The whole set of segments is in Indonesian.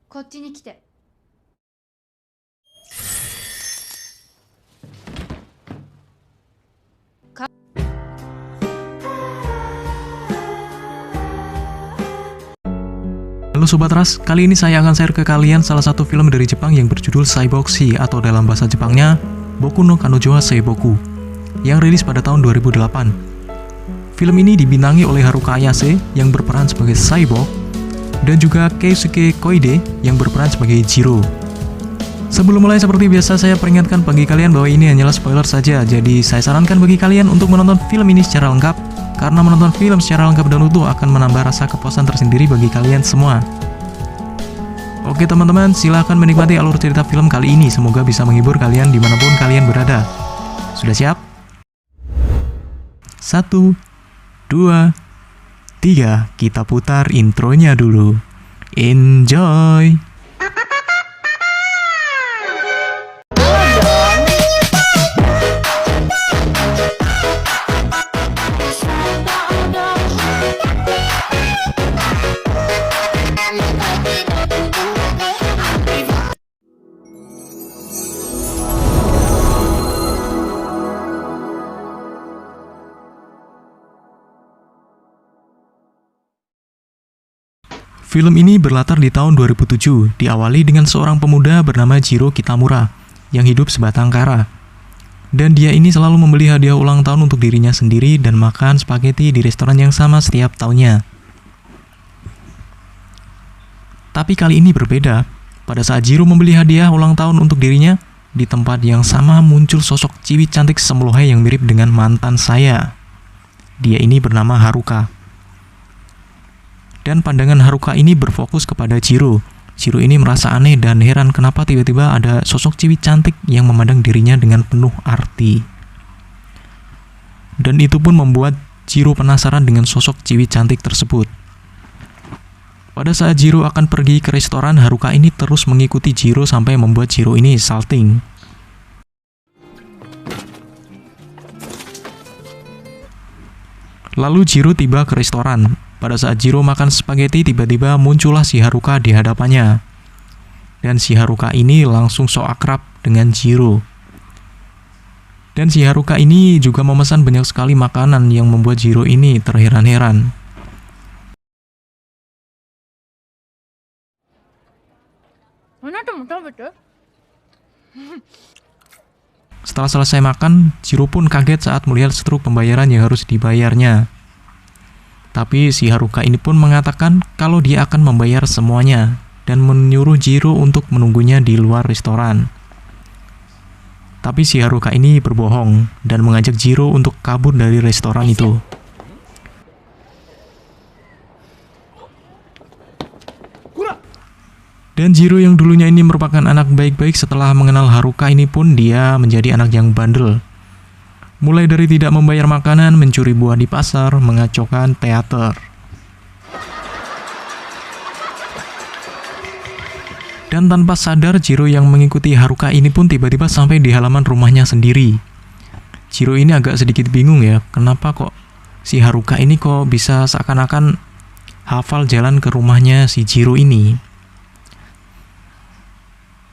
こっちに来て。Halo Sobat Ras, kali ini saya akan share ke kalian salah satu film dari Jepang yang berjudul Saiboxi atau dalam bahasa Jepangnya Boku no Kanojo wa Seiboku yang rilis pada tahun 2008. Film ini dibintangi oleh Haruka Ayase yang berperan sebagai Cyborg dan juga Keisuke Koide yang berperan sebagai Jiro. Sebelum mulai seperti biasa saya peringatkan bagi kalian bahwa ini hanyalah spoiler saja, jadi saya sarankan bagi kalian untuk menonton film ini secara lengkap karena menonton film secara lengkap dan utuh akan menambah rasa kepuasan tersendiri bagi kalian semua. Oke teman-teman, silahkan menikmati alur cerita film kali ini. Semoga bisa menghibur kalian dimanapun kalian berada. Sudah siap? 1, 2, 3, kita putar intronya dulu. Enjoy! Film ini berlatar di tahun 2007, diawali dengan seorang pemuda bernama Jiro Kitamura yang hidup sebatang kara. Dan dia ini selalu membeli hadiah ulang tahun untuk dirinya sendiri dan makan spaghetti di restoran yang sama setiap tahunnya. Tapi kali ini berbeda. Pada saat Jiro membeli hadiah ulang tahun untuk dirinya, di tempat yang sama muncul sosok ciwi cantik semelohai yang mirip dengan mantan saya. Dia ini bernama Haruka. Dan pandangan Haruka ini berfokus kepada Jiro. Jiro ini merasa aneh dan heran kenapa tiba-tiba ada sosok ciwi cantik yang memandang dirinya dengan penuh arti. Dan itu pun membuat Jiro penasaran dengan sosok ciwi cantik tersebut. Pada saat Jiro akan pergi ke restoran, Haruka ini terus mengikuti Jiro sampai membuat Jiro ini salting. Lalu Jiro tiba ke restoran. Pada saat Jiro makan spaghetti, tiba-tiba muncullah si Haruka di hadapannya. Dan si Haruka ini langsung sok akrab dengan Jiro. Dan si Haruka ini juga memesan banyak sekali makanan yang membuat Jiro ini terheran-heran. Setelah selesai makan, Jiro pun kaget saat melihat struk pembayaran yang harus dibayarnya. Tapi si Haruka ini pun mengatakan kalau dia akan membayar semuanya dan menyuruh Jiro untuk menunggunya di luar restoran. Tapi si Haruka ini berbohong dan mengajak Jiro untuk kabur dari restoran itu. Dan Jiro yang dulunya ini merupakan anak baik-baik setelah mengenal Haruka ini pun dia menjadi anak yang bandel. Mulai dari tidak membayar makanan, mencuri buah di pasar, mengacaukan teater. Dan tanpa sadar, Jiro yang mengikuti Haruka ini pun tiba-tiba sampai di halaman rumahnya sendiri. Jiro ini agak sedikit bingung ya, kenapa kok si Haruka ini kok bisa seakan-akan hafal jalan ke rumahnya si Jiro ini.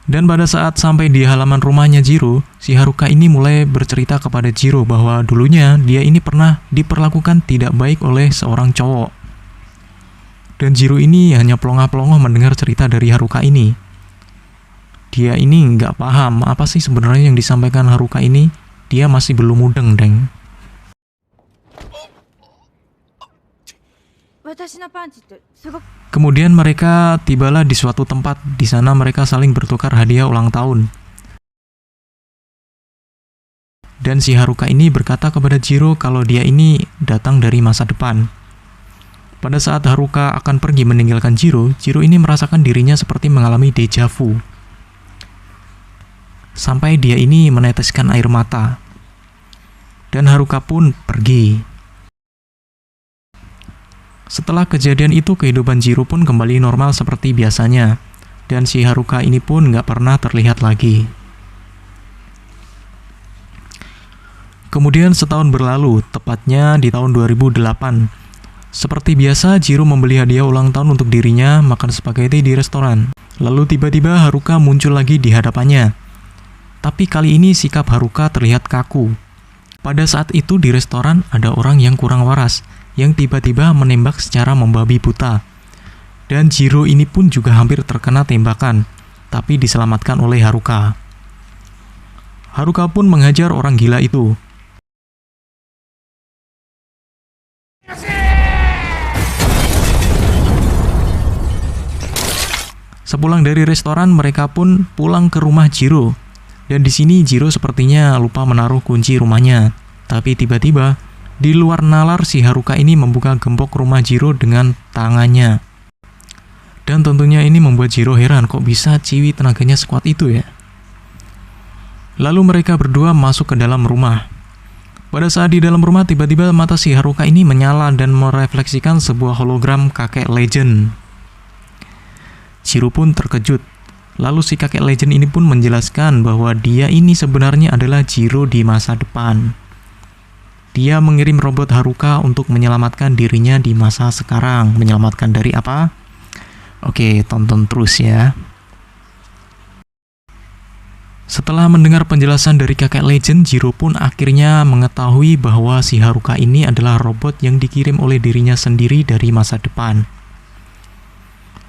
Dan pada saat sampai di halaman rumahnya Jiro, si Haruka ini mulai bercerita kepada Jiro bahwa dulunya dia ini pernah diperlakukan tidak baik oleh seorang cowok. Dan Jiro ini hanya pelongo-pelongo mendengar cerita dari Haruka ini. Dia ini nggak paham apa sih sebenarnya yang disampaikan Haruka ini. Dia masih belum mudeng, deng. Kemudian mereka tibalah di suatu tempat. Di sana mereka saling bertukar hadiah ulang tahun. Dan si Haruka ini berkata kepada Jiro kalau dia ini datang dari masa depan. Pada saat Haruka akan pergi meninggalkan Jiro, Jiro ini merasakan dirinya seperti mengalami deja vu. Sampai dia ini meneteskan air mata. Dan Haruka pun pergi. Setelah kejadian itu, kehidupan Jiro pun kembali normal seperti biasanya. Dan si Haruka ini pun nggak pernah terlihat lagi. Kemudian setahun berlalu, tepatnya di tahun 2008. Seperti biasa, Jiro membeli hadiah ulang tahun untuk dirinya makan spaghetti di restoran. Lalu tiba-tiba Haruka muncul lagi di hadapannya. Tapi kali ini sikap Haruka terlihat kaku. Pada saat itu di restoran ada orang yang kurang waras, yang tiba-tiba menembak secara membabi buta. Dan Jiro ini pun juga hampir terkena tembakan, tapi diselamatkan oleh Haruka. Haruka pun menghajar orang gila itu. Sepulang dari restoran, mereka pun pulang ke rumah Jiro. Dan di sini Jiro sepertinya lupa menaruh kunci rumahnya. Tapi tiba-tiba, di luar nalar si Haruka ini membuka gembok rumah Jiro dengan tangannya. Dan tentunya ini membuat Jiro heran, kok bisa Ciwi tenaganya sekuat itu ya? Lalu mereka berdua masuk ke dalam rumah. Pada saat di dalam rumah, tiba-tiba mata si Haruka ini menyala dan merefleksikan sebuah hologram kakek legend. Jiro pun terkejut. Lalu si kakek legend ini pun menjelaskan bahwa dia ini sebenarnya adalah Jiro di masa depan. Dia mengirim robot Haruka untuk menyelamatkan dirinya di masa sekarang. Menyelamatkan dari apa? Oke, tonton terus ya. Setelah mendengar penjelasan dari kakek legend, Jiro pun akhirnya mengetahui bahwa si Haruka ini adalah robot yang dikirim oleh dirinya sendiri dari masa depan.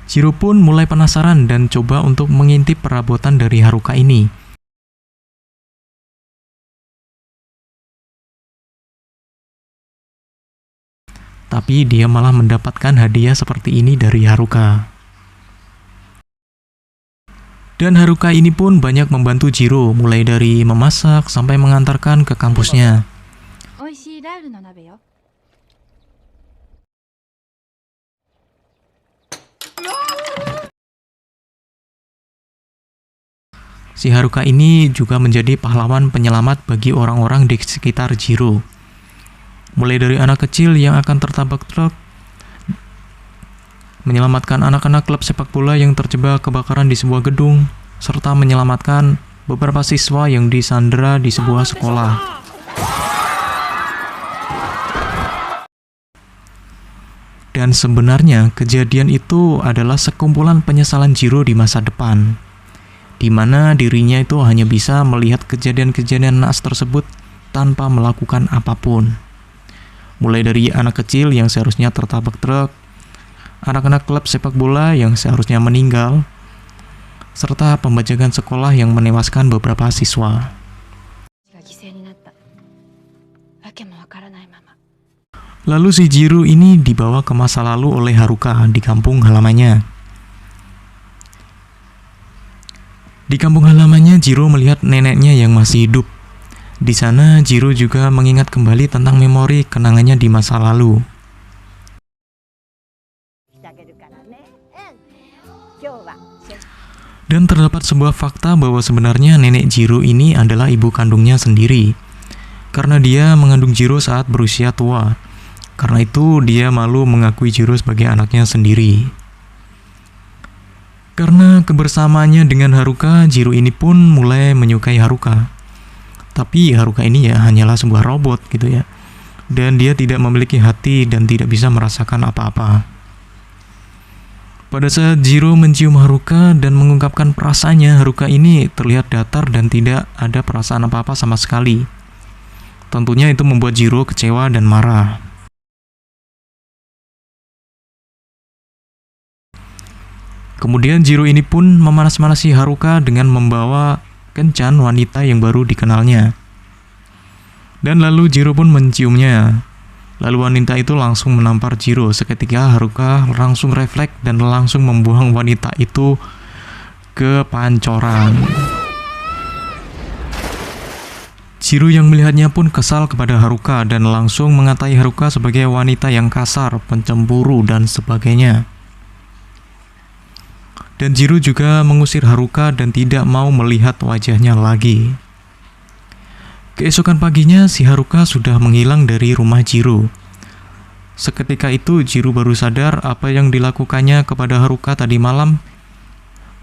Jiro pun mulai penasaran dan coba untuk mengintip perabotan dari Haruka ini. Tapi dia malah mendapatkan hadiah seperti ini dari Haruka. Dan Haruka ini pun banyak membantu Jiro, mulai dari memasak sampai mengantarkan ke kampusnya. Si Haruka ini juga menjadi pahlawan penyelamat bagi orang-orang di sekitar Jiro. Mulai dari anak kecil yang akan tertabrak truk, menyelamatkan anak-anak klub sepak bola yang terjebak kebakaran di sebuah gedung, serta menyelamatkan beberapa siswa yang disandera di sebuah sekolah. Dan sebenarnya kejadian itu adalah sekumpulan penyesalan Jiro di masa depan, di mana dirinya itu hanya bisa melihat kejadian-kejadian naas tersebut tanpa melakukan apapun. Mulai dari anak kecil yang seharusnya tertabrak truk, anak-anak klub sepak bola yang seharusnya meninggal, serta pembajakan sekolah yang menewaskan beberapa siswa. Lalu si Jiro ini dibawa ke masa lalu oleh Haruka di kampung halamannya. Di kampung halamannya, Jiro melihat neneknya yang masih hidup. Di sana, Jiro juga mengingat kembali tentang memori kenangannya di masa lalu. Dan terdapat sebuah fakta bahwa sebenarnya nenek Jiro ini adalah ibu kandungnya sendiri. Karena dia mengandung Jiro saat berusia tua. Karena itu, dia malu mengakui Jiro sebagai anaknya sendiri. Karena kebersamaannya dengan Haruka, Jiro ini pun mulai menyukai Haruka. Tapi Haruka ini ya hanyalah sebuah robot gitu ya. Dan dia tidak memiliki hati dan tidak bisa merasakan apa-apa. Pada saat Jiro mencium Haruka dan mengungkapkan perasaannya, Haruka ini terlihat datar dan tidak ada perasaan apa-apa sama sekali. Tentunya itu membuat Jiro kecewa dan marah. Kemudian Jiro ini pun memanas-manasi Haruka dengan membawa kencan wanita yang baru dikenalnya. Dan lalu Jiro pun menciumnya. Lalu wanita itu langsung menampar Jiro. Seketika Haruka langsung refleks dan langsung membuang wanita itu ke pancoran. Jiro yang melihatnya pun kesal kepada Haruka dan langsung mengatai Haruka sebagai wanita yang kasar, pencemburu, dan sebagainya. Dan Jiro juga mengusir Haruka dan tidak mau melihat wajahnya lagi. Keesokan paginya, si Haruka sudah menghilang dari rumah Jiro. Seketika itu, Jiro baru sadar apa yang dilakukannya kepada Haruka tadi malam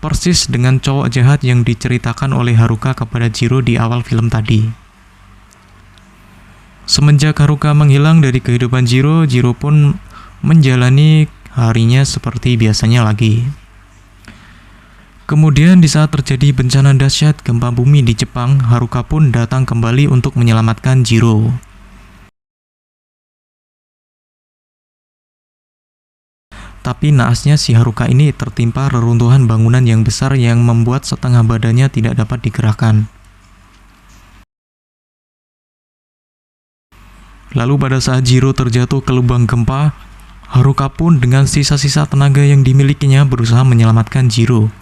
persis dengan cowok jahat yang diceritakan oleh Haruka kepada Jiro di awal film tadi. Semenjak Haruka menghilang dari kehidupan Jiro, Jiro pun menjalani harinya seperti biasanya lagi. Kemudian di saat terjadi bencana dahsyat gempa bumi di Jepang, Haruka pun datang kembali untuk menyelamatkan Jiro. Tapi naasnya si Haruka ini tertimpa reruntuhan bangunan yang besar yang membuat setengah badannya tidak dapat digerakkan. Lalu pada saat Jiro terjatuh ke lubang gempa, Haruka pun dengan sisa-sisa tenaga yang dimilikinya berusaha menyelamatkan Jiro.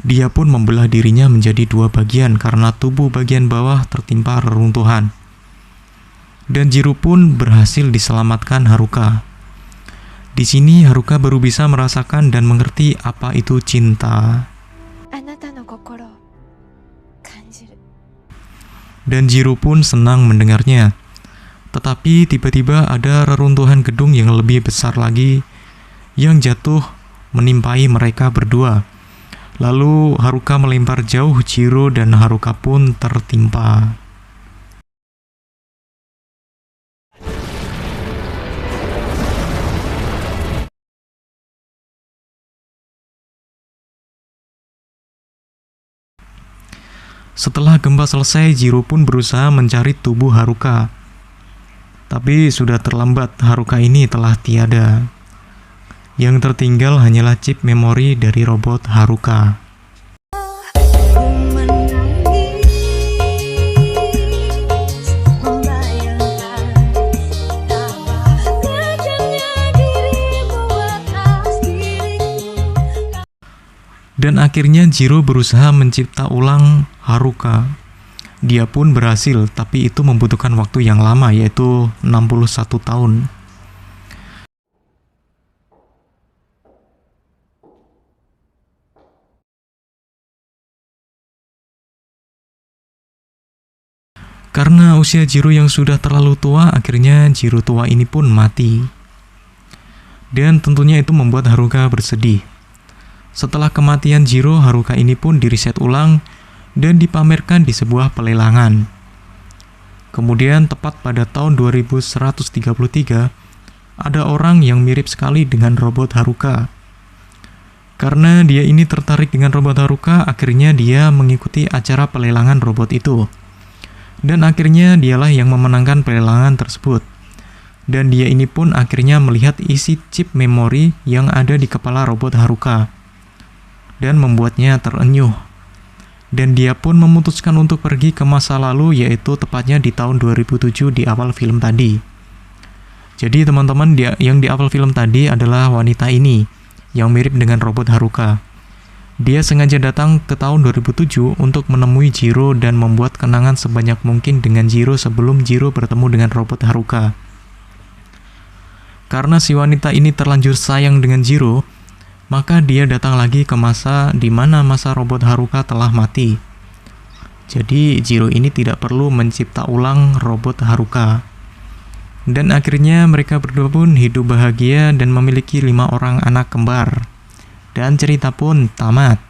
Dia pun membelah dirinya menjadi dua bagian karena tubuh bagian bawah tertimpa reruntuhan. Dan Jiro pun berhasil diselamatkan Haruka. Di sini Haruka baru bisa merasakan dan mengerti apa itu cinta. Dan Jiro pun senang mendengarnya. Tetapi tiba-tiba ada reruntuhan gedung yang lebih besar lagi yang jatuh menimpai mereka berdua. Lalu Haruka melempar jauh Jiro dan Haruka pun tertimpa. Setelah gempa selesai, Jiro pun berusaha mencari tubuh Haruka. Tapi sudah terlambat, Haruka ini telah tiada. Yang tertinggal hanyalah chip memori dari robot Haruka. Dan akhirnya Jiro berusaha mencipta ulang Haruka. Dia pun berhasil, tapi itu membutuhkan waktu yang lama, yaitu 61 tahun. Karena usia Jiro yang sudah terlalu tua, akhirnya Jiro tua ini pun mati. Dan tentunya itu membuat Haruka bersedih. Setelah kematian Jiro, Haruka ini pun diriset ulang dan dipamerkan di sebuah pelelangan. Kemudian tepat pada tahun 2133, ada orang yang mirip sekali dengan robot Haruka. Karena dia ini tertarik dengan robot Haruka, akhirnya dia mengikuti acara pelelangan robot itu. Dan akhirnya dialah yang memenangkan pelelangan tersebut. Dan dia ini pun akhirnya melihat isi chip memori yang ada di kepala robot Haruka. Dan membuatnya terenyuh. Dan dia pun memutuskan untuk pergi ke masa lalu, yaitu tepatnya di tahun 2007 di awal film tadi. Jadi teman-teman, yang di awal film tadi adalah wanita ini yang mirip dengan robot Haruka. Dia sengaja datang ke tahun 2007 untuk menemui Jiro dan membuat kenangan sebanyak mungkin dengan Jiro sebelum Jiro bertemu dengan robot Haruka. Karena si wanita ini terlanjur sayang dengan Jiro, maka dia datang lagi ke masa di mana masa robot Haruka telah mati. Jadi Jiro ini tidak perlu mencipta ulang robot Haruka. Dan akhirnya mereka berdua pun hidup bahagia dan memiliki 5 orang anak kembar. Dan cerita pun tamat.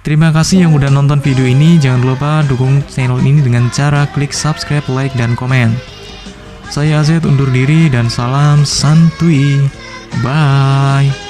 Terima kasih yang udah nonton video ini. Jangan lupa dukung channel ini dengan cara klik subscribe, like, dan komen. Saya Azet undur diri dan salam santuy. Bye.